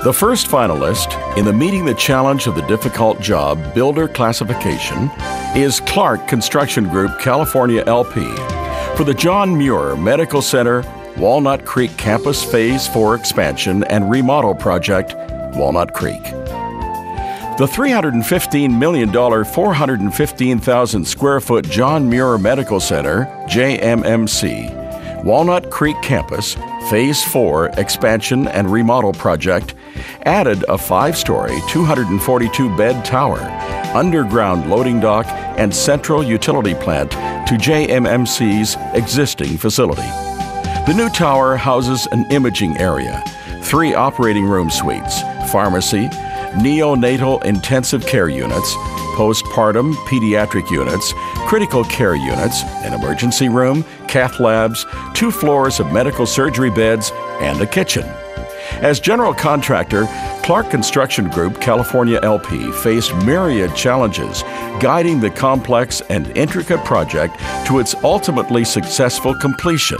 The first finalist in the Meeting the Challenge of the Difficult Job Builder classification is Clark Construction Group, California, LP, for the John Muir Medical Center, Walnut Creek Campus Phase 4 Expansion and Remodel Project, Walnut Creek. The $315 million, 415,000 square foot John Muir Medical Center, JMMC, Walnut Creek Campus, Phase 4 Expansion and Remodel Project added a 5-story, 242-bed tower, underground loading dock, and central utility plant to JMMC's existing facility. The new tower houses an imaging area, 3 operating room suites, pharmacy, neonatal intensive care units, postpartum pediatric units, critical care units, an emergency room, cath labs, 2 floors of medical surgery beds, and a kitchen. As general contractor, Clark Construction Group, California, LP faced myriad challenges, guiding the complex and intricate project to its ultimately successful completion.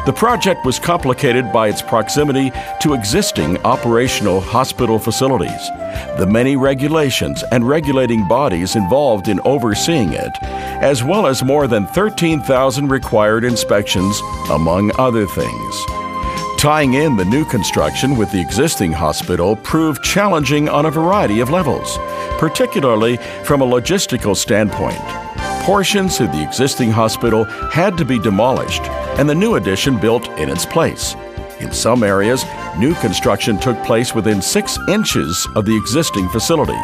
The project was complicated by its proximity to existing operational hospital facilities, the many regulations and regulating bodies involved in overseeing it, as well as more than 13,000 required inspections, among other things. Tying in the new construction with the existing hospital proved challenging on a variety of levels, particularly from a logistical standpoint. Portions of the existing hospital had to be demolished and the new addition built in its place. In some areas, new construction took place within 6 inches of the existing facility.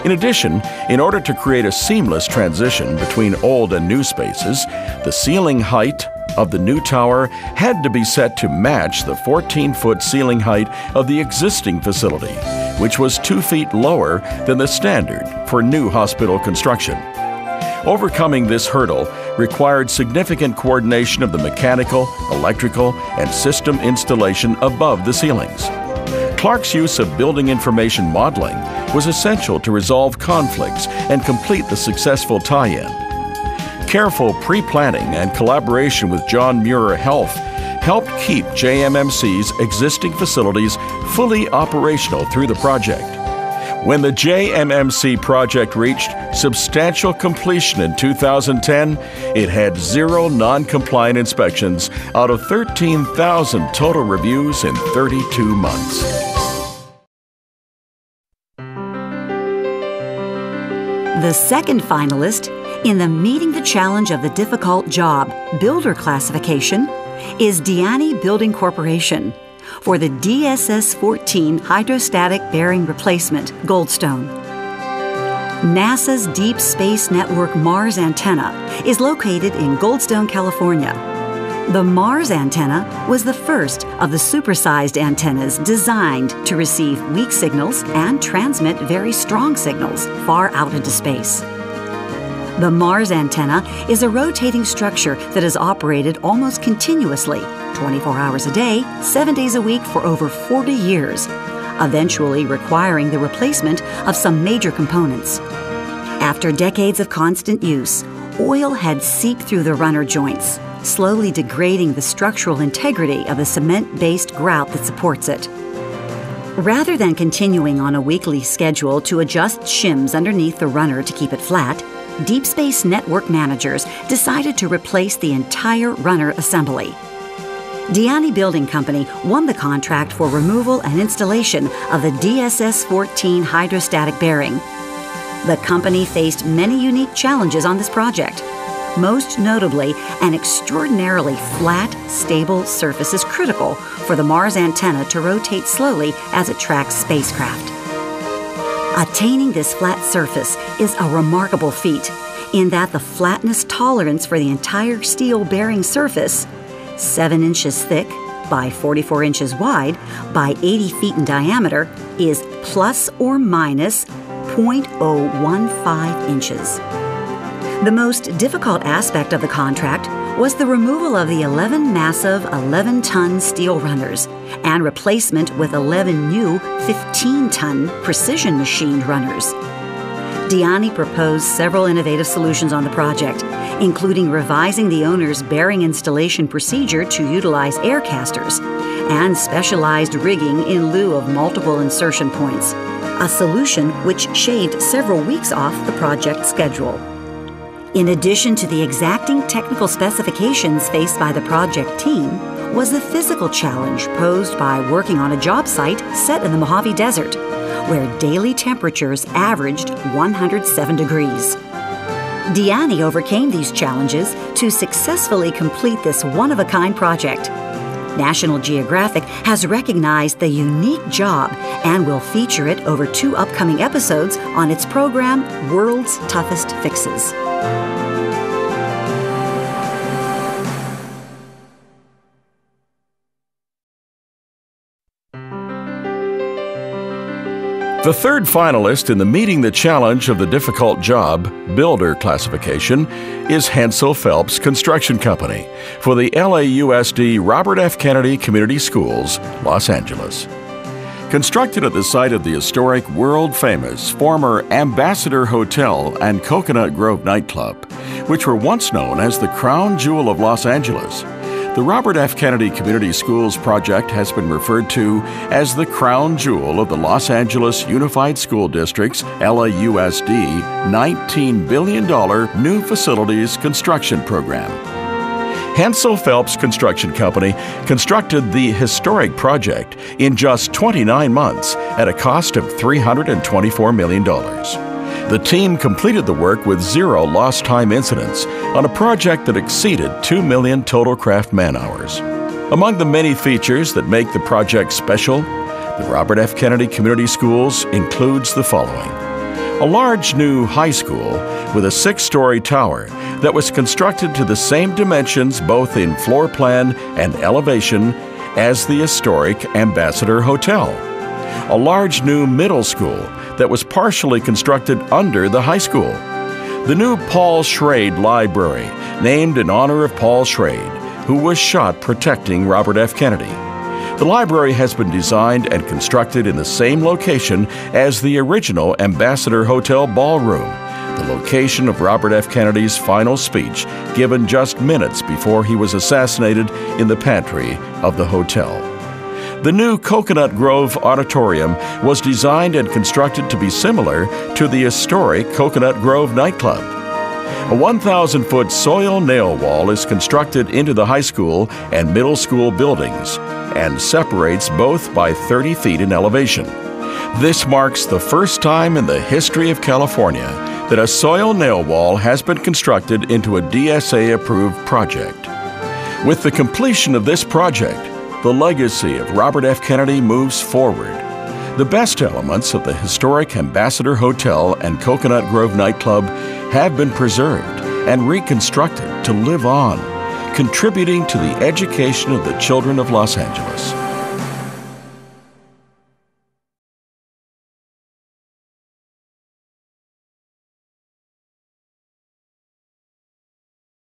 In addition, in order to create a seamless transition between old and new spaces, the ceiling height of the new tower had to be set to match the 14-foot ceiling height of the existing facility, which was 2 feet lower than the standard for new hospital construction. Overcoming this hurdle required significant coordination of the mechanical, electrical, and system installation above the ceilings. Clark's use of building information modeling was essential to resolve conflicts and complete the successful tie-in. Careful pre-planning and collaboration with John Muir Health helped keep JMMC's existing facilities fully operational through the project. When the JMMC project reached substantial completion in 2010, it had 0 non-compliant inspections out of 13,000 total reviews in 32 months. The second finalist in the Meeting the Challenge of the Difficult Job Builder classification is Diani Building Corporation for the DSS-14 Hydrostatic Bearing Replacement Goldstone. NASA's Deep Space Network Mars antenna is located in Goldstone, California. The Mars antenna was the first of the supersized antennas designed to receive weak signals and transmit very strong signals far out into space. The Mars antenna is a rotating structure that is operated almost continuously, 24 hours a day, 7 days a week for over 40 years, eventually requiring the replacement of some major components. After decades of constant use, oil had seeped through the runner joints, slowly degrading the structural integrity of the cement-based grout that supports it. Rather than continuing on a weekly schedule to adjust shims underneath the runner to keep it flat, Deep Space Network managers decided to replace the entire runner assembly. Diani Building Company won the contract for removal and installation of the DSS-14 hydrostatic bearing. The company faced many unique challenges on this project. Most notably, an extraordinarily flat, stable surface is critical for the Mars antenna to rotate slowly as it tracks spacecraft. Attaining this flat surface is a remarkable feat in that the flatness tolerance for the entire steel bearing surface, 7 inches thick by 44 inches wide by 80 feet in diameter, is plus or minus 0.015 inches. The most difficult aspect of the contract was the removal of the 11 massive 11-ton steel runners and replacement with 11 new 15-ton precision machined runners. Diani proposed several innovative solutions on the project, including revising the owner's bearing installation procedure to utilize air casters and specialized rigging in lieu of multiple insertion points, a solution which shaved several weeks off the project schedule. In addition to the exacting technical specifications faced by the project team, was the physical challenge posed by working on a job site set in the Mojave Desert, where daily temperatures averaged 107 degrees. Deanne overcame these challenges to successfully complete this one-of-a-kind project. National Geographic has recognized the unique job and will feature it over 2 upcoming episodes on its program, World's Toughest Fixes. The third finalist in the Meeting the Challenge of the Difficult Job Builder classification is Hensel Phelps Construction Company for the LAUSD Robert F. Kennedy Community Schools, Los Angeles. Constructed at the site of the historic, world-famous former Ambassador Hotel and Coconut Grove nightclub, which were once known as the crown jewel of Los Angeles, the Robert F. Kennedy Community Schools project has been referred to as the crown jewel of the Los Angeles Unified School District's LAUSD $19 billion new facilities construction program. Hensel Phelps Construction Company constructed the historic project in just 29 months at a cost of $324 million. The team completed the work with 0 lost time incidents on a project that exceeded 2 million total craft man-hours. Among the many features that make the project special, the Robert F. Kennedy Community Schools includes the following: a large new high school with a 6-story tower that was constructed to the same dimensions both in floor plan and elevation as the historic Ambassador Hotel. A large new middle school that was partially constructed under the high school. The new Paul Schrade Library, named in honor of Paul Schrade, who was shot protecting Robert F. Kennedy. The library has been designed and constructed in the same location as the original Ambassador Hotel ballroom, the location of Robert F. Kennedy's final speech given just minutes before he was assassinated in the pantry of the hotel. The new Coconut Grove Auditorium was designed and constructed to be similar to the historic Coconut Grove nightclub. A 1,000-foot soil nail wall is constructed into the high school and middle school buildings and separates both by 30 feet in elevation. This marks the first time in the history of California that a soil nail wall has been constructed into a DSA-approved project. With the completion of this project, the legacy of Robert F. Kennedy moves forward. The best elements of the historic Ambassador Hotel and Coconut Grove nightclub have been preserved and reconstructed to live on, contributing to the education of the children of Los Angeles.